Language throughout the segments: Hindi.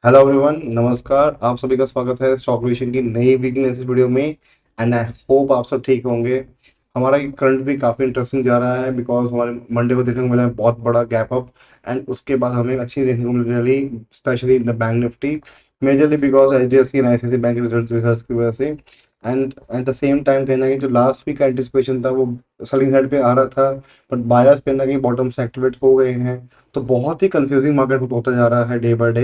हेलो एवरीवन, नमस्कार। आप सभी का स्वागत है स्टॉक विजन की नई वीकनेस वीडियो में। एंड आई होप आप सब ठीक होंगे। हमारा करंट भी काफ़ी इंटरेस्टिंग जा रहा है बिकॉज हमारे मंडे को देखने को मिला है बहुत बड़ा गैप अप। एंड उसके बाद हमें अच्छी देखने को मिल रही, specially in the bank Nifty, majorly because H D F C and I C C bank result की वजह से। And at the same time कहना कि जो लास्ट वीक का एंटिसिपेशन था वो सेलिंग साइड पे आ रहा था, बट बायर्स कहना कि बॉटम से एक्टिवेट हो गए हैं। तो बहुत ही कंफ्यूजिंग मार्केट होता जा रहा है डे बाय डे।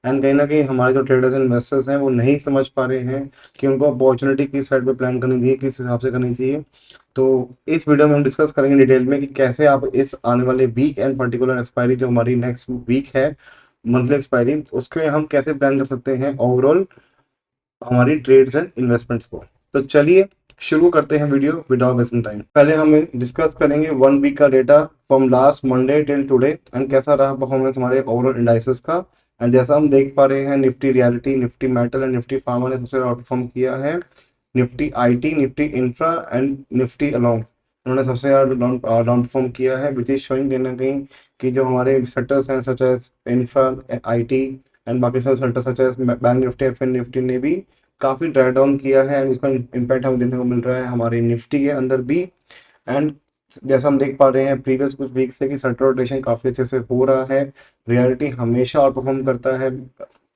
एंड कहीं ना कहीं हमारे जो ट्रेडर्स एंड इन्वेस्टर्स हैं वो नहीं समझ पा रहे हैं कि उनको अपॉर्चुनिटी किस साइड पे प्लान करनी चाहिए, किस हिसाब से करनी चाहिए। तो इस वीडियो में हम डिस्कस करेंगे डिटेल में कि कैसे आप इस आने वाले वीक एंड पर्टिकुलर एक्सपायरी जो हमारी नेक्स्ट वीक है, मंथली एक्सपायरी, उसके हम कैसे प्लान कर सकते हैं ओवरऑल हमारी ट्रेड्स एंड इन्वेस्टमेंट्स को। तो चलिए शुरू करते हैं वीडियो विदाउट वेस्टिंग टाइम। पहले हम डिस्कस करेंगे 1 वीक का data from last Monday till today and कैसा रहा परफॉर्मेंस हमारे ओवरऑल इंडाइसेस का। एंड जैसा हम देख पा रहे हैं, Nifty reality, Nifty metal and Nifty pharma ने सबसे आउट परफॉर्म किया है। Nifty IT, Nifty infra and Nifty along, उन्होंने सबसे ज़्यादा डाउन परफॉर्म किया है, विच इज शोइंग कहीं ना कहीं कि जो हमारे सेक्टर्स हैं such as infra, IT and बाकी सारे sector such as bank Nifty, F Nifty ने भी काफ़ी ड्राई डाउन किया है। एंड उसका इम्पैक्ट हमें देखने को मिल रहा है हमारे निफ्टी के अंदर भी। एंड जैसा हम देख पा रहे हैं प्रीवियस कुछ वीक से कि सेंटर रोटेशन काफ़ी अच्छे से हो रहा है। रियलिटी हमेशा आउट परफॉर्म करता है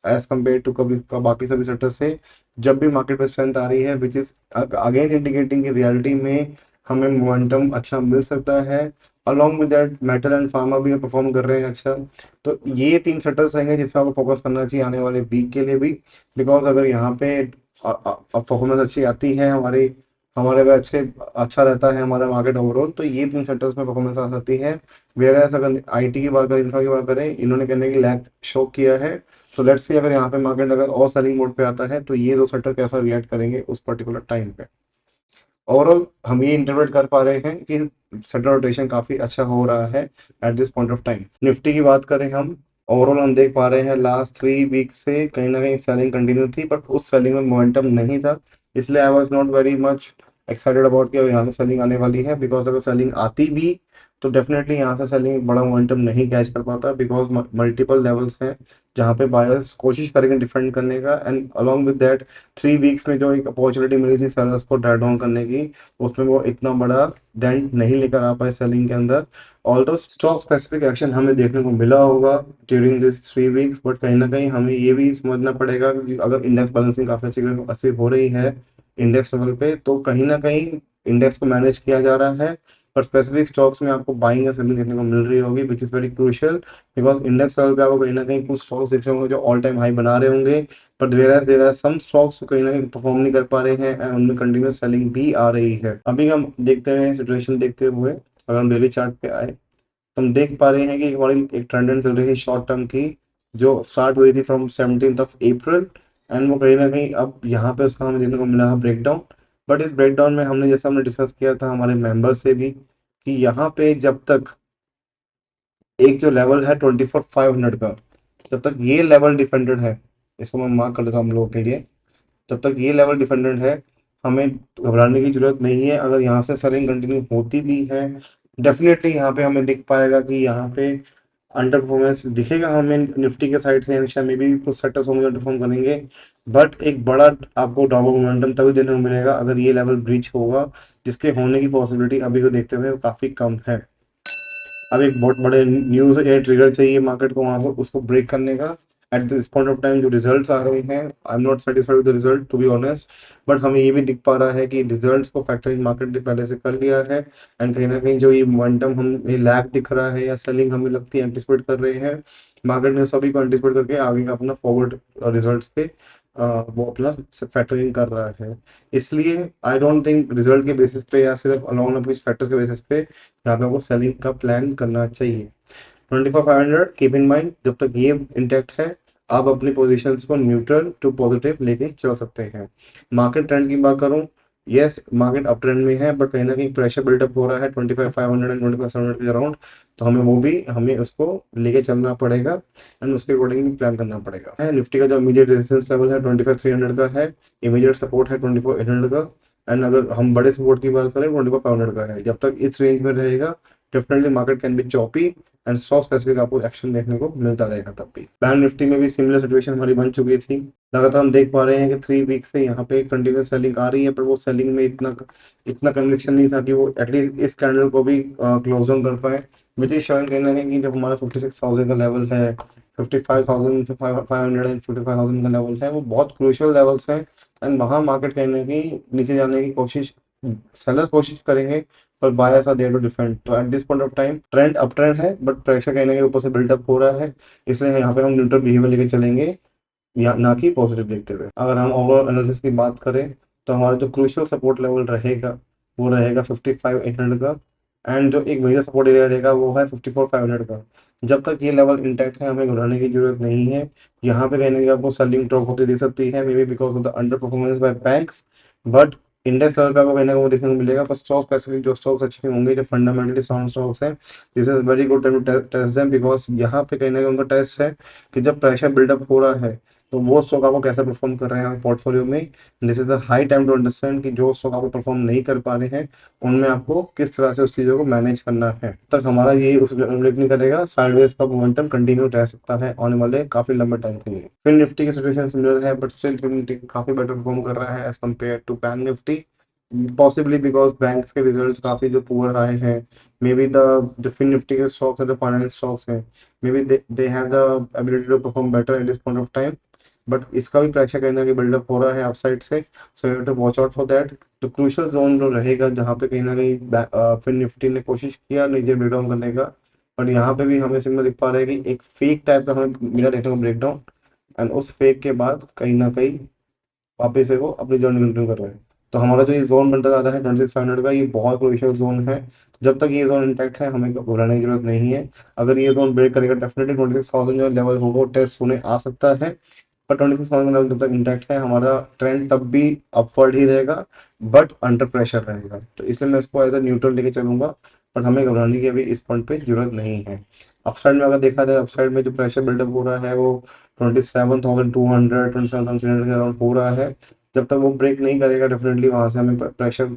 एज कम्पेयर टू कभी बाकी सभी सेक्टर से जब भी मार्केट में स्ट्रेंथ आ रही है, विच इज अगेन इंडिकेटिंग कि रियलिटी में हमें मोमेंटम अच्छा मिल सकता है। Along with that metal and pharma भी परफॉर्म कर रहे हैं अच्छा। तो ये तीन सेक्टर्स रहेंगे जिसमें आपको फोकस करना चाहिए आने वाले वीक के लिए भी। बिकॉज अगर यहाँ पे परफॉर्मेंस अच्छी आती है हमारी, हमारे अगर अच्छा रहता है हमारा मार्केट ओवरऑल, तो ये तीन सेक्टर्स में परफॉर्मेंस आ सकती है। वेयर एज अगर आईटी की बात करें, इंफ्रा की बात करें, इन्होंने कहने की लैक शो किया है। तो लेट्स सी अगर यहाँ पे मार्केट अगर और सेलिंग मोड पे आता है तो ये दो सेक्टर कैसा रिएक्ट करेंगे उस पर्टिकुलर टाइम पे। ओवरऑल हम ये इंटरप्रेट कर पा रहे हैं कि सेक्टर रोटेशन काफी अच्छा हो रहा है eight this point of time. Nifty की बात करें हम, ओवरऑल हम देख पा रहे हैं लास्ट 3 वीक से कहीं ना कहीं सेलिंग कंटिन्यू थी, बट उस सेलिंग में मोमेंटम नहीं था। इसलिए I was not very much excited about कि अब यहाँ से सेलिंग आने वाली है। बिकॉज अगर सेलिंग आती भी तो डेफिनेटली यहाँ से सेलिंग बड़ा मोमेंटम नहीं कैच कर पाता, बिकॉज मल्टीपल लेवल्स हैं जहाँ पे बायर्स कोशिश करेंगे डिफेंड करने का। And along with that 3 weeks में जो एक अपॉर्चुनिटी मिली थी सेलर्स को ड्राई डाउन करने की, उसमें वो इतना बड़ा डेंट नहीं लेकर आ पाए सेलिंग के अंदर। ऑल्दो स्टॉक स्पेसिफिक एक्शन हमें देखने को मिला होगा ड्यूरिंग दिस 3 वीक्स, बट कहीं ना कहीं हमें ये भी समझना पड़ेगा कि अगर इंडेक्स बैलेंसिंग काफी अच्छी हो रही है इंडेक्स लेवल पे, तो कहीं ना कहीं इंडेक्स को मैनेज किया जा रहा है। पर स्पेसिफिक स्टॉक्स में आपको बाइंग या सेलिंग देखने को मिल रही होगी, which is very crucial. Because index level पे आपको कहीं ना कहीं कुछ स्टॉक्स देखने होंगे जो ऑल टाइम हाई बना रहे होंगे, but there are some stocks कहीं ना कहीं परफॉर्म नहीं कर पा रहे हैं एंड उनमें कंटिन्यूस सेलिंग भी आ रही है। अभी हम देखते हैं सिचुएशन देखते हुए, अगर हम डेली चार्ट पे आए तो हम देख पा रहे हैं कि हमारी एक ट्रेंड चल रही थी शॉर्ट टर्म की, जो स्टार्ट हुई थी फ्रॉम 17 अप्रैल। एंड वो कहीं ना कहीं अब यहाँ पे उसका हमें देखने को मिला है ब्रेकडाउन। बट इस ब्रेकडाउन में हमने जैसा हमने डिस्कस किया था हमारे मेंबर्स से भी कि यहाँ पे जब तक एक जो लेवल है 24,500 का, जब तक ये लेवल डिफेंडेड है, इसको मैं मार्क कर देता हूँ हम लोगों के लिए, जब तक ये लेवल डिफेंडेड है हमें घबराने की जरूरत नहीं है। अगर यहाँ से सेलिंग कंटिन्यू होती भी है, डेफिनेटली यहाँ पे हमें दिख पाएगा कि यहाँ पे अंडर परफॉर्मेंस दिखेगा हमें निफ्टी के साइड से, हमेशा में भी कुछ सेक्टर्स होंगे अंडर परफॉर्म करेंगे। बट एक बड़ा आपको डाउनवर्ड मोमेंटम तभी देखने को मिलेगा अगर ये लेवल ब्रीच होगा, जिसके होने की पॉसिबिलिटी अभी को देखते हुए काफी कम है। अब एक बहुत बड़े न्यूज या ट्रिगर चाहिए मार्केट को वहां से उसको ब्रेक करने का। At this point of time जो रिजल्ट्स आ रहे हैं, I am not satisfied with the result to be honest, but हमें ये भी दिख पा रहा है कि रिजल्ट्स को फैक्टरिंग मार्केट ने पहले से कर लिया है। एंड कहीं ना कहीं जो ये मोमेंटम हमें लैग दिख रहा है या सेलिंग हमें लगती है एंटिसिपेट कर रहे हैं, मार्केट ने सभी को एंटिसिपेट करके आगे का अपना फॉरवर्ड रिजल्ट्स पे वो अपना फैक्टरिंग कर रहा है। इसलिए आई डोंट थिंक रिजल्ट के बेसिस पे या सिर्फ अलॉन्ग कुछ फैक्टर्स के बेसिस पे यहाँ पे आपको सेलिंग का प्लान करना चाहिए। 24,500 कीप इन माइंड, जब तक ये इंटैक्ट है आप अपनी पोजीशंस को न्यूट्रल टू पॉजिटिव लेके चल सकते हैं। मार्केट ट्रेंड की बात करूं, यस मार्केट अप ट्रेंड में है, बट कहीं ना कहीं प्रेशर बिल्डअप हो रहा है 25,500 एंड 25,700 के अराउंड। तो हमें उसको लेके चलना पड़ेगा एंड उसके अकॉर्डिंग प्लान करना पड़ेगा। है निफ्टी का जो इमीडिएट रेजिस्टेंस लेवल है 25,300 का है, इमीडिएट सपोर्ट है 24,800 का। एंड अगर हम बड़े सपोर्ट की बात करें 24,500 का है। जब तक इस रेंज में रहेगा definitely market can be choppy and stock specific आपको एक्शन देखने को मिलता रहेगा तब भी। बैंक निफ्टी में भी सिमिलर सिचुएशन हमारी बन चुकी थी। लगातार हम देख पा रहे हैं कि 3 वीक से यहाँ पे कंटिन्यूस सेलिंग आ रही है, पर वो सेलिंग में इतना इतना कन्विक्शन नहीं था कि वो एटलीस्ट इस कैंडल को भी क्लोज डाउन कर पाए। विच इज शोइंग कहीं ना कहीं कि जब हमारा 56,000 का लेवल है, 55,555 का लेवल है, वो बहुत क्रूशियल लेवल्स हैं। एंड वहाँ मार्केट कहीं ना कहीं नीचे जाने की कोशिश, सेलर्स कोशिश करेंगे, पर buyers are there to defend. तो at this point of time trend up trend है, बट प्रेशर कहीं ना कहीं ऊपर से बिल्डअप हो रहा है, इसलिए यहाँ पे हम न्यूट्रल बिहेवियर लेके चलेंगे, या ना कि पॉजिटिव देखते हुए। अगर हम ओवरऑल एनालिसिस की बात करें तो हमारा जो क्रूशियल सपोर्ट लेवल रहेगा वो रहेगा 55,800 का, एंड जो एक मेजर सपोर्ट एरिया रहेगा वो है 54,500 का। जब तक ये लेवल इंटैक्ट है हमें घबराने की जरूरत नहीं है। यहाँ पे कहने की आपको सेलिंग ड्रॉप होती दे सकती है, may be because of the under performance by banks, but index level का आपको कहने को देखने को मिलेगा। पर स्टॉक स्पेसिफिक जो स्टॉक्स अच्छे होंगे, जो फंडामेंटली साउंड स्टॉक्स हैं, this is very good time to test them, because यहाँ पे कहीं ना कहीं उनका टेस्ट है कि जब प्रेशर बिल्डअप हो रहा है तो वो स्टॉक आपको कैसे परफॉर्म कर रहे हैं पोर्टफोलियो में। This is the high time to understand कि जो स्टॉक आपको परफॉर्म नहीं कर पा रहे हैं उनमें आपको किस तरह से उस चीज़ों को मैनेज करना है। तब तक हमारा ये उस रिफ्लेक्ट नहीं करेगा, साइडवेज का मोमेंटम कंटिन्यू रह सकता है आने वाले काफी लंबे टाइम के लिए। फिर निफ्टी की सिचुएशन सिमिलर है, बट स्टिल फिर निफ्टी काफी बेटर परफॉर्म कर रहा है as compare to bank Nifty, possibly because banks के रिजल्ट्स काफी जो पुअर आए हैं। मे बी द जो फिन निफ्टी के स्टॉक्स है, जो फाइनेंस स्टॉक्स हैं, maybe they have the ability to perform better at this point of time, but इसका भी प्रेशर कहीं ना कहीं बिल्डअप हो रहा है अपसाइड से, so you have to watch out for that. तो क्रूशियल जोन जो रहेगा जहाँ पे कहीं ना कहीं फिन निफ्टी ने कोशिश किया नीचे ब्रेकडाउन करने का, बट यहाँ पे भी हमें सिग्नल दिख पा रहा है कि एक फेक टाइप का हमें मिला देखने को ब्रेकडाउन, एंड उस फेक के बाद कहीं ना कहीं वापस से वो अपनी जर्नी कंटिन्यू कर रहे हैं। तो हमारा जो ये जोन बनता जा रहा है 26,500 का, ये बहुत क्रूशियल जोन है। जब तक ये जोन इंटैक्ट है हमें घबराने की जरूरत नहीं है। अगर ये जोन ब्रेक करेगा डेफिनेटली 26,000 जो लेवल होगा वो टेस्ट होने आ सकता है, पर 26,000 लेवल जब तक इंटैक्ट है हमारा ट्रेंड तब भी अपवर्ड ही रहेगा, बट अंडर प्रेशर रहेगा। तो इसलिए मैं इसको एज ए न्यूट्रल लेके चलूंगा, बट हमें घबराने की अभी इस पॉइंट पे जरूरत नहीं है। अपसाइड में अगर देखा जाए, अपसाइड में जो प्रेशर बिल्डअप हो रहा है वो 27,200 27,300 के अराउंड हो रहा है। जब तक वो ब्रेक नहीं करेगा डेफिनेटली वहां से हमें प्रेशर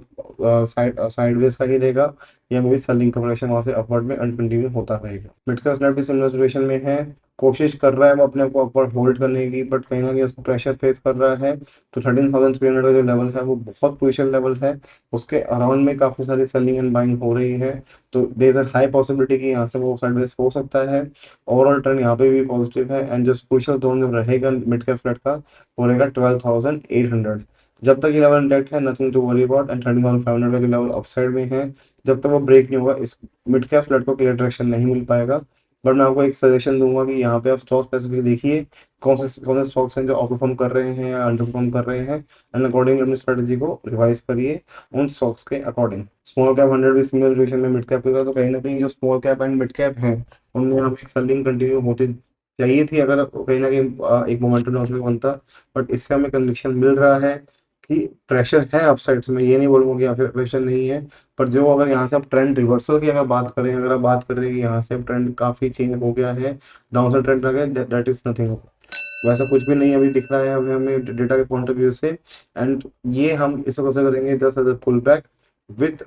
साइडवेज का ही रहेगा, या मे बी सेलिंग का प्रेशर वहां से अपवर्ड में कंटिन्यू होता रहेगा। मिड कैप स्नैप भी सिमिलर सिचुएशन में है, कोशिश कर रहा है वो अपने को अपवर्ड होल्ड करने की, बट कहीं ना कहीं उसको प्रेशर फेस कर रहा है। तो 13,300 का जो लेवल है वो बहुत क्रूशियल लेवल है, उसके अराउंड में काफी सारी सेलिंग एंड बाइंग हो रही है। तो there is a high possibility कि यहाँ से वो साइडवेज हो सकता है। ओवरऑल ट्रेंड यहाँ पे भी पॉजिटिव है, एंड जो क्रूशियल जोन जो रहेगा मिड कैप फ्लैट का वो रहेगा 12,800। जब तक ये लेवल इंटैक्ट है nothing to worry about, and 13,500 का जो लेवल अपसाइड में है, जब तक वो ब्रेक नहीं होगा इस मिड कैप फ्लैट को क्लियर डायरेक्शन नहीं मिल पाएगा। बट मैं आपको एक सजेशन दूंगा कि यहाँ पे आप स्टॉक स्पेसिफिक देखिए, कौन से स्टॉक्स हैं जो आउट परफॉर्म कर रहे हैं या अंडर परफॉर्म कर रहे हैं, एंड अकॉर्डिंग अपनी स्ट्रेटेजी को रिवाइज करिए उन स्टॉक्स के अकॉर्डिंग। स्मॉल कैप 100 भी सिमिलर सिचुएशन में मिड कैप के साथ, तो कहीं ना कहीं जो small cap and mid cap है उनमें हमें सेलिंग कंटिन्यू होती चाहिए थी, अगर कहीं ना कहीं एक मोमेंटम बनता। बट इससे हमें कन्विक्शन मिल रहा है कि प्रेशर है अपसाइड से, मैं ये नहीं बोलूंगा कि या फिर प्रेशर नहीं है। पर जो अगर यहाँ से आप ट्रेंड रिवर्सल की अगर बात करें, अगर आप बात करें कि यहाँ से अब ट्रेंड काफी चेंज हो गया है, डाउन साइड ट्रेंड आ गया, दैट इज नथिंग, वैसा कुछ भी नहीं अभी दिख रहा है हमें डेटा के पॉइंट ऑफ व्यू से। एंड ये हम इसको कैसे करेंगे, just as a pull back with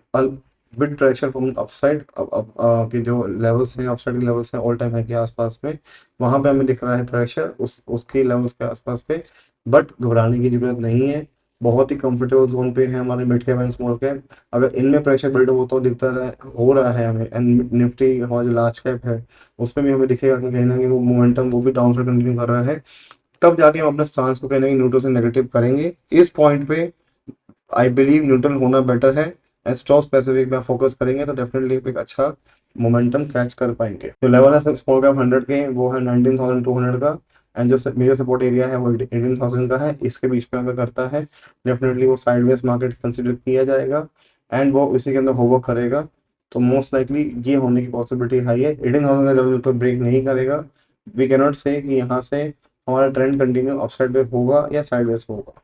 bit pressure from upside. अब के जो लेवल्स हैं, अपसाइड के लेवल्स हैं ऑल टाइम हाई के आसपास में, वहां पे हमें दिख रहा है प्रेशर उसके लेवल्स के आसपास पे, बट घबराने की जरूरत नहीं है। बहुत ही कंफर्टेबल जोन पे है हमारे mid cap and small cap. अगर इनमें प्रेशर बिल्ड होता दिखता हो रहा है हमें, एंड निफ्टी हमारा जो लार्ज कैप है उसमें भी हमें दिखेगा कि कहीं ना कहीं वो मोमेंटम वो भी डाउन साइड कंटिन्यू कर रहा है, तब जाके हम अपने स्टांस को कहीं ना कहीं न्यूट्रल से नेगेटिव करेंगे। इस पॉइंट पे आई बिलीव न्यूट्रल होना बेटर है, एंड स्टॉक स्पेसिफिक में फोकस करेंगे तो डेफिनेटली एक अच्छा मोमेंटम कैच कर पाएंगे। जो लेवल है स्मॉल कैप 100 के वो है 19,200 का, एंड जो मेजर सपोर्ट एरिया है वो 18,000 का है। इसके बीच में अगर करता है डेफिनेटली वो साइडवेज मार्केट कंसिडर किया जाएगा, एंड वो इसी के अंदर होवर्क करेगा। तो मोस्ट लाइकली ये होने की पॉसिबिलिटी हाई है, 18,000 का लेवल पर ब्रेक नहीं करेगा। वी कैनॉट से कि यहाँ से हमारा ट्रेंड कंटिन्यू अपसाइड पे होगा या साइडवेज होगा।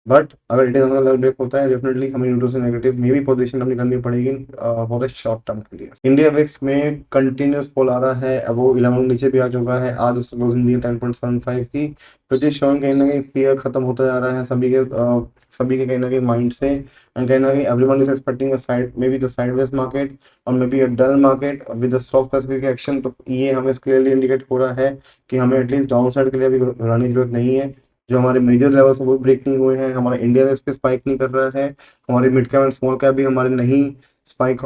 बट अगर 80,000 का लेवल ब्रेक होता है, डेफिनेटली हमें न्यूट्रल से नेगेटिव में भी पोजीशन अपनी करनी पड़ेगी फॉर द शॉर्ट टर्म के लिए। इंडिया विक्स में कंटिन्यूस फॉल आ रहा है, अब वो 11 नीचे भी आ चुका है। आज उसकी क्लोजिंग दी 10.75 की, विच इज शोइंग कहीं ना कहीं फियर खत्म होता जा रहा है सभी के कहीं ना कहीं माइंड से। एंड कहीं ना कहीं everyone is expecting a side, may B the sideways market और may be a dull market with stock specific action. तो ये हमें क्लियरली इंडिकेट हो रहा है कि हमें एटलीस्ट डाउन साइड के लिए अभी घबराने की जरूरत नहीं है। जो हमारे मेजर लेवल्स हैं वो ब्रेक नहीं हुए हैं, हमारा इंडिया में इस पे स्पाइक नहीं कर रहा है, हमारे mid cap and small cap भी हमारे नहीं स्पाइक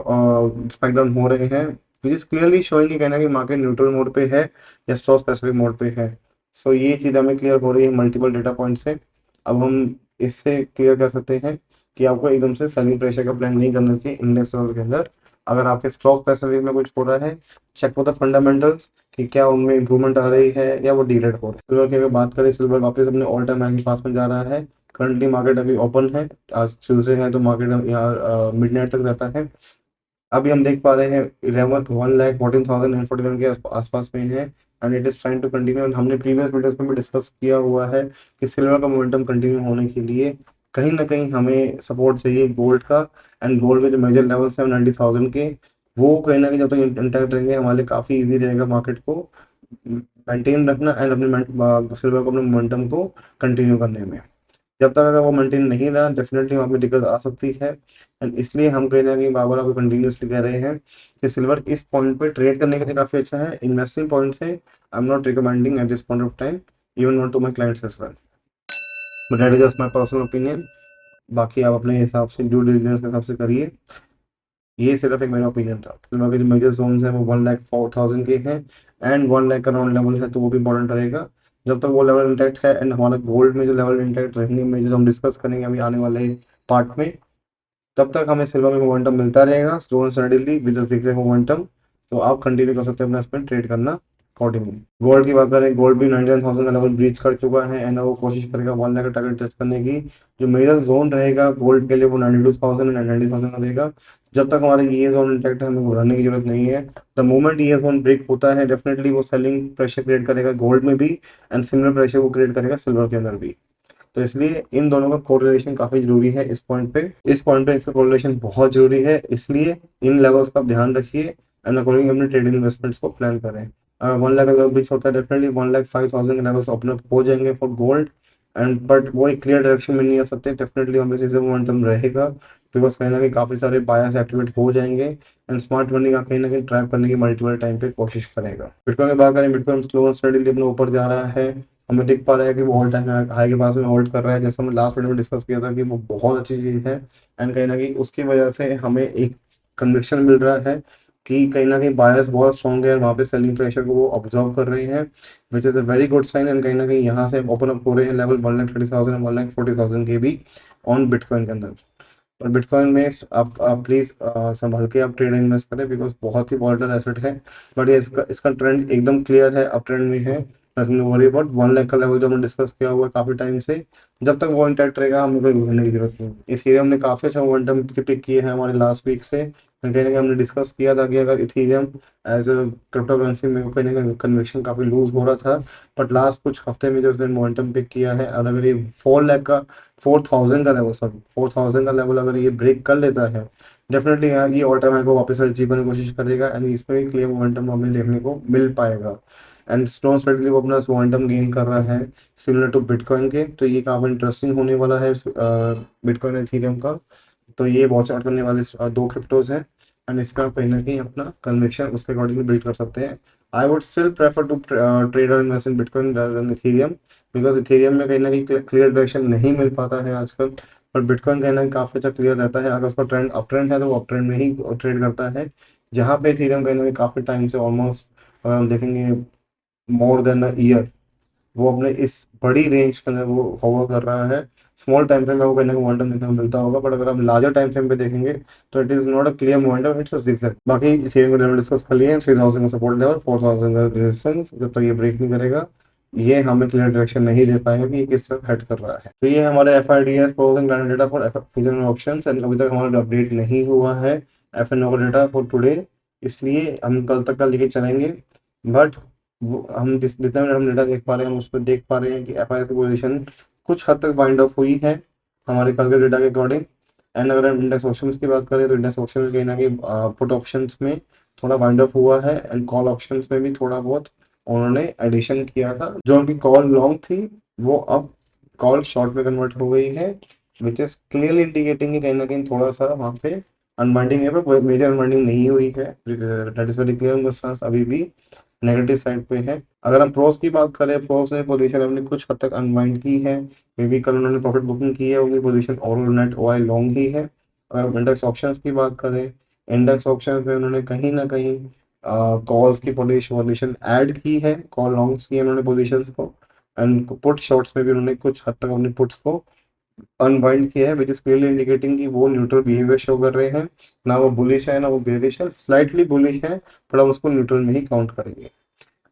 डाउन हो रहे हैं, विच इज क्लियरली शोइंग कि कहना कि मार्केट न्यूट्रल मोड पे है या स्टॉक स्पेसिफिक मोड पे है। सो ये चीज़ हमें क्लियर हो रही है मल्टीपल डेटा पॉइंट से। अब हम इससे क्लियर कर सकते हैं कि आपको एकदम से सेलिंग प्रेशर का प्लान नहीं करना चाहिए इंडेक्स लेवल के अंदर। अगर आपके स्टॉक स्पेसिफिक में कुछ हो रहा है, चेक फॉर द फंडामेंटल्स कि क्या उनमें इंप्रूवमेंट आ रही है या वो डीरेट हो रहा है। सिल्वर की अगर बात करें, सिल्वर वापस अपने ऑल टाइम हाई के पास में जा रहा है। करंटली मार्केट अभी ओपन है, आज ट्यूजडे है तो मार्केट यहाँ मिडनाइट तक रहता है। अभी हम देख पा रहे हैं 1,14,041 के आसपास में है and it is trying to continue. हमने प्रीवियस वीडियोस में भी डिस्कस किया हुआ है कि सिल्वर का मोमेंटम कंटिन्यू होने के लिए कहीं ना कहीं हमें सपोर्ट चाहिए गोल्ड का। एंड गोल्ड के जो मेजर लेवल्स हैं 90,000 के, वो कहीं ना कहीं जब तक इंटैक्ट रहेंगे हमारे लिए काफ़ी ईजी रहेगा मार्केट को मेंटेन रखना एंड अपने सिल्वर को अपने मोमेंटम को कंटिन्यू करने में। जब तक अगर वो मेंटेन नहीं रहा, डेफिनेटली वहाँ पे दिक्कत आ सकती है। एंड इसलिए हम कहीं ना कहीं बार बार आपको कंटिन्यूसली कह रहे हैं कि सिल्वर इस पॉइंट पे ट्रेड करने के लिए काफ़ी अच्छा है। इन्वेस्टिंग पॉइंट से I am not recommending at this point of time, even not to my clients as well, but that is just my personal opinion. बाकी आप अपने हिसाब से ड्यू डिलिजेंस के हिसाब से करिए। ये सिर्फ एक मेरा ओपिनियन था। सिल्वर के जो मेजर जोन्स हैं वो 1,04,000 के हैं एंड 1 लाख का राउंड लेवल है, तो वो भी इंपॉर्टेंट रहेगा। जब तक वो लेवल इंटैक्ट है एंड हमारा गोल्ड में जो लेवल इंटैक्ट रहेंगे, मेजर हम डिस्कस करेंगे अभी आने वाले पार्ट में, तब तक हमें सिल्वर में मोमेंटम मिलता रहेगा slow and steadily with zigzag momentum. तो आप कंटिन्यू कर सकते हैं अपना इसमें ट्रेड करना अकॉर्डिंगली। गोल्ड की बात करें, गोल्ड भी 99,000 का लेवल ब्रीच कर चुका है एंड वो कोशिश करेगा 1 लाख का टारगेट टच करने की। जो मेजर जोन रहेगा गोल्ड के लिए वो 92,000 एंड 90,000 का रहेगा। जब तक हमारा ये जोन इंटैक्ट है, हमें घबराने की जरूरत नहीं है। द मोमेंट ये जोन ब्रेक होता है, डेफिनेटली वो सेलिंग प्रेशर क्रिएट करेगा गोल्ड में भी एंड सिमिलर प्रेशर वो क्रिएट करेगा सिल्वर के अंदर भी। तो इसलिए इन दोनों का कोरिलेशन काफी जरूरी है इस पॉइंट पे इसका कोरिलेशन बहुत जरूरी है। इसलिए इन लेवल्स का आप ध्यान रखिए एंड अकॉर्डिंग अपने ट्रेडिंग इन्वेस्टमेंट्स को प्लान करें। अगर 1 लाख का लेवल ब्रीच होता है, डेफिनेटली 1,05,000 के लेवल्स ओपन अप हो जाएंगे फॉर गोल्ड एंड बट वो एक क्लियर डायरेक्शन में नहीं आ सकते। डेफिनेटली हमें से मोमेंटम रहेगा बिकॉज कहीं ना कहीं काफी सारे बायर्स एक्टिवेट हो जाएंगे एंड स्मार्ट मनी का कहीं ना कहीं ट्रैप करने की मल्टीपल टाइम पे कोशिश करेगा। बिटकॉइन की बात करें, बिटकॉइन स्लो एंड स्टडीली अपने ऊपर जा रहा है। हमें दिख पा रहा है कि वो ऑल टाइम हाई के पास में होल्ड कर रहा है, जैसे हमने लास्ट वीडियो में डिस्कस किया था कि वो बहुत अच्छी चीज़ है। एंड कहीं ना कहीं उसकी वजह से हमें एक कन्विक्शन मिल रहा है कि कहीं ना कहीं बायर्स बहुत स्ट्रॉन्ग है और वहाँ पे सेलिंग प्रेशर को वो ऑब्जर्व कर रहे हैं, which is a very good sign. And कहीं ना कहीं यहाँ से ओपन अप हो रहे हैं लेवल 1,30,000 1,40,000 के भी ऑन बिटकॉइन के अंदर। और बिटकॉइन में आप प्लीज़ संभल के आप ट्रेड इन्वेस्ट करें बिकॉज बहुत ही वॉलेटाइल एसेट है। बट ये इसका ट्रेंड एकदम क्लियर है, अप ट्रेंड में है। Nothing to worry about 1 lakh का लेवल जो हमने डिस्कस किया हुआ है काफ़ी टाइम से, जब तक वो इंटैक्ट रहेगा हमें कोई घूमने की जरूरत नहीं। इथेरियम ने काफ़ी अच्छा मोमेंटम पिक किए हैं हमारे लास्ट वीक से। कहीं ना कहीं हमने डिस्कस किया था कि अगर Ethereum as a crypto currency में कहीं ना कहीं कन्विक्शन काफ़ी लूज हो रहा था, बट लास्ट कुछ हफ्ते में जो उसने मोमेंटम पिक किया है और अगर ये 4 लाख का 4,000 का लेवल, सॉरी 4,000 का लेवल अगर ये ब्रेक कर लेता है, डेफिनेटली यहाँ ये ऑल टाइम हाई को वापस अचीव करने की कोशिश करेगा एंड इसमें भी क्लियर मोमेंटम हमें देखने को मिल पाएगा। एंड स्लो स्टेडली वो अपना मोमेंटम गेन कर रहा है सिमिलर टू बिटकॉइन के। तो ये काफ़ी इंटरेस्टिंग होने वाला है बिटकॉइन एथीरियम का। तो ये वॉच आउट करने वाले दो क्रिप्टोज हैं एंड इसका आप कहीं ना कहीं अपना कन्विक्शन उसके अकॉर्डिंगली बिल्ड कर सकते हैं। I would still prefer to trade और invest in bitcoin rather than Ethereum because Ethereum में कहीं ना कहीं क्लियर डायरेक्शन नहीं मिल पाता है आजकल। पर बिटकॉइन कहीं ना कहीं काफ़ी अच्छा क्लियर रहता है। अगर उसका ट्रेंड अप ट्रेंड है तो वो अप ट्रेंड में ही ट्रेड करता है, जहाँ पे इथेरियम कहीं ना कहीं काफ़ी टाइम से ऑलमोस्ट अगर हम देखेंगे मोर देन अ ईयर वो अपने इस बड़ी रेंज के अंदर वो होवर कर रहा है। स्मॉल टाइम फ्रेम में वो कहीं ना कहीं मोमेंटम देखने को मिलता होगा, बट अगर आप लार्जर टाइम फ्रेम पे देखेंगे तो it is not a clear momentum, it's a zigzag. बाकी इथेरियम का लेवल डिस्कस कर लिए, 3,000 का सपोर्ट लेवल, 4,000 का रेजिस्टेंस, जब तक ये ब्रेक नहीं करेगा ये हमें क्लियर डायरेक्शन नहीं दे पाएगा कि ये किस तरफ हेड कर रहा है। तो ये हमारे F I D S pros and data for future option and अभी तक हमारा अपडेट नहीं हुआ है एफ एन ओ का डेटा फॉर टुडे, इसलिए हम कल तक का लेके चलेंगे। बट हम जितना भी हम डेटा देख पा रहे हैं हम उसमें देख पा रहे हैं कि एफ आई की पोजिशन कुछ हद तक वाइंड ऑफ हुई है हमारे कल के डेटा के अकॉर्डिंग। एंड अगर हम इंडेक्स ऑप्शंस की बात करें तो इंडेक्स ऑप्शन में कहीं ना कहीं पुट ऑप्शंस में थोड़ा वाइंड अप हुआ है, एंड कॉल ऑप्शंस में भी थोड़ा बहुत उन्होंने एडिशन किया था। जो उनकी कॉल लॉन्ग थी वो अब कॉल शॉर्ट में कन्वर्ट हो गई है, विच इज क्लियरली इंडिकेटिंग कि कहीं ना कहीं थोड़ा सा वहाँ पे अनवाइंडिंग है, पर मेजर अनवाइंडिंग नहीं हुई है। दैट इज वेरी क्लियर, उनका स्टांस अभी भी नेगेटिव साइड पे है। अगर हम प्रोस की बात करें, प्रोस ने पोजीशन अपनी कुछ हद तक अनवाइंड की है। मे बी कल उन्होंने प्रॉफिट बुकिंग की है, उनकी position overall net OI long ही है। अगर हम इंडेक्स ऑप्शंस की बात करें, इंडेक्स ऑप्शन में उन्होंने कहीं ना कहीं कॉल्स की पोजीशन ऐड की है, कॉल लॉन्ग्स की है उन्होंने पोजीशंस को। एंड पुट शॉर्ट्स में भी उन्होंने कुछ हद तक अपने पुट्स को अनवाइंड किया है, विच इज क्लियरली इंडिकेटिंग कि वो न्यूट्रल बिहेवियर शो कर रहे हैं। ना वो बुलिश है ना वो बेरिश है, स्लाइटली बुलिश है, पर हम उसको न्यूट्रल में ही काउंट करेंगे।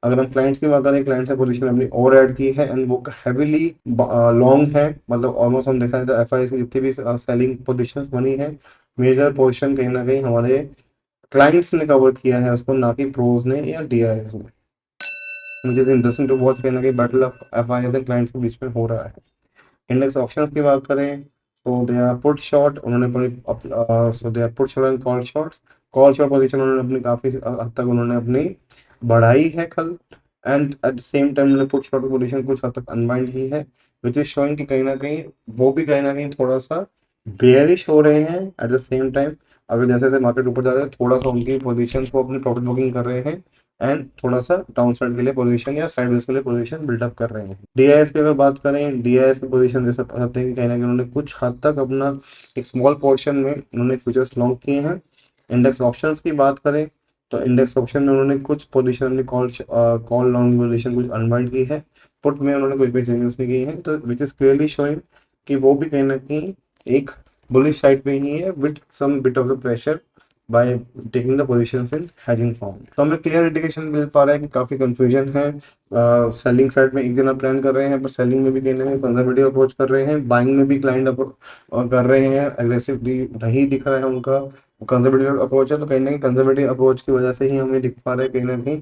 अगर हम क्लाइंट्स की बात करें, क्लाइंट्स ने पोजीशन अपनी और ऐड की है, एंड वो हैवीली लॉन्ग है। मतलब ऑलमोस्ट हम देखा जाए तो एफ आई की जितनी भी सेलिंग पोजीशंस बनी है, मेजर पोजीशन कहीं ना कहीं हमारे क्लाइंट्स ने कवर किया है उसको, ना कि प्रोज ने या डी आई एस ने। मुझे इंटरेस्टिंग टू वॉच, कहीं ना कहीं battle of F I S and clients के बीच में हो रहा है। इंडेक्स ऑप्शंस की बात करें तो दे आर पुट शॉर्ट, उन्होंने so they are put short and call shorts. Call short position उन्होंने अपनी काफी हद तक उन्होंने अपनी बढ़ाई है कल। And at the same time उन्होंने पुट शॉर्ट पोजीशन कुछ हद तक अनवाइंड की है, विच इज शोइंग कि कहीं ना कहीं वो भी कहीं ना कहीं थोड़ा सा बेयरिश हो रहे हैं। एट द सेम टाइम अगर जैसे जैसे मार्केट ऊपर जा रहा है, थोड़ा सा उनकी पोजीशन को अपनी प्रॉफिट बुकिंग कर रहे हैं, एंड थोड़ा सा डाउन साइड के लिए पोजीशन या साइडवेज के लिए पोजीशन बिल्डअप कर रहे हैं। डीआईएस की अगर बात करें, डीआईएस की पोजीशन जैसे कहते हैं कि कहीं ना कहीं उन्होंने कुछ हद तक अपना एक स्मॉल पोर्शन में उन्होंने फ्यूचर्स लॉन्ग किए हैं। इंडेक्स ऑप्शंस की बात करें तो इंडेक्स ऑप्शन में उन्होंने कुछ पोजीशन अपनी कॉल लॉन्ग पोजीशन कुछ अनवाइंड की है। पुट में उन्होंने कुछ भी चेंजेस नहीं किए हैं, तो विच इज क्लियरली शोइंग कि वो भी कहीं ना कहीं एक बुलिश साइड पे ही है, with some bit of the pressure by taking the positions in hedging form. तो हमें क्लियर इंडिकेशन मिल पा रहा है कि काफी कंफ्यूजन है। सेलिंग साइड में एक दिन आप प्लान कर रहे हैं, पर सेलिंग में भी कहीं ना कहीं कंजर्वेटिव अप्रोच कर रहे हैं, बाइंग में भी क्लाइंट कर रहे हैं, एग्रेसिवली नहीं दिख रहा है उनका कंजर्वेटिव अप्रोच है। तो कहीं ना कहीं कंजर्वेटिव अप्रोच की वजह से ही हमें दिख पा रहा है कहीं ना कहीं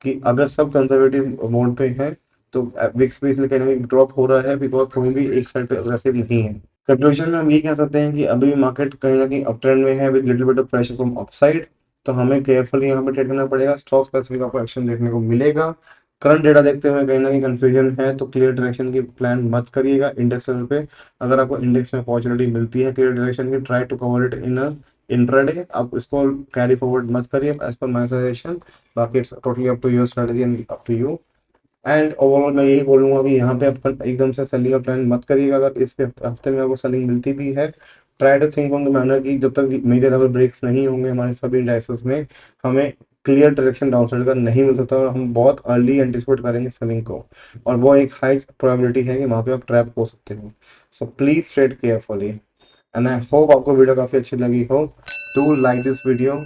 कि अगर सब कंजर्वेटिव मोड पे है तो विक्स भी इसलिए कहीं ना कहीं ड्रॉप हो रहा है, बिकॉज कोई भी एक साइड पे अग्रेसिव नहीं है। कंक्लूजन में हम ये कह सकते हैं कि अभी मार्केट कहीं ना कहीं अप ट्रेंड में है, with little bit of pressure from upside. तो हमें केयरफुली यहाँ पे ट्रेड करना पड़ेगा, स्टॉक स्पेसिफिक आपको एक्शन देखने को मिलेगा। करंट डेटा देखते हुए कहीं ना कहीं कंफ्यूजन है, तो क्लियर डायरेक्शन की प्लान मत करिएगा इंडेक्स लेवल पे। अगर आपको इंडेक्स में अपॉर्चुनिटी मिलती है क्लियर डायरेक्शन की, try to cover it in intraday. आप इसको कैरी फॉरवर्ड मत करिए एज पर माई सजेशन। बाकी it's totally up to your strategy and up to you. And overall मैं यही बोलूंगा कि यहाँ पे आप एकदम से सेलिंग का प्लान मत करिएगा। अगर इस हफ्ते में आपको सेलिंग मिलती भी है, try to think on the manner कि जब तक मेजर लेवल ब्रेक्स नहीं होंगे हमारे सभी इंडाइसेस में, हमें क्लियर डायरेक्शन डाउनसाइड का नहीं मिल सकता, और हम बहुत अर्ली एंटिसिपेट करेंगे सेलिंग को, और वो एक हाई प्रोबेबिलिटी है कि वहाँ पे आप ट्रैप हो सकते हो। So please trade carefully, and I hope आपको वीडियो काफी अच्छी लगी हो। Do like this video,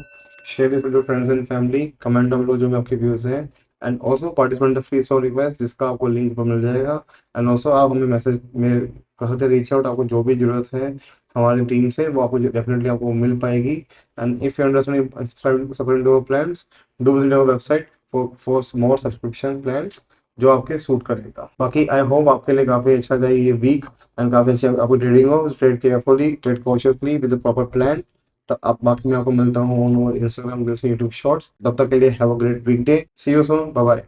share this video friends and family, comment down लो जो भी आपके व्यूज हैं, and also participant free saw request जिसका आपको लिंक पर मिल जाएगा। एंड ऑल्सो आप हमें मैसेज में कहते रीच आउट, आपको जो भी जरूरत है हमारी टीम से वो आपको डेफिनेटली आपको मिल पाएगी। And if you understand subscribe to our plans, do visit our website for more subscription plans जो आपके सूट करेगा। बाकी आई होप आपके लिए काफी अच्छा जाए ये वीक, एंड काफी अच्छी आपको ट्रेडिंग हो। Trade carefully, trade cautiously with proper plan. तो अब बाकी मैं आपको मिलता हूँ ऑन इंस्टाग्राम, यूट्यूब शॉर्ट्स। तब तक के लिए have a great week day, see you soon, bye bye.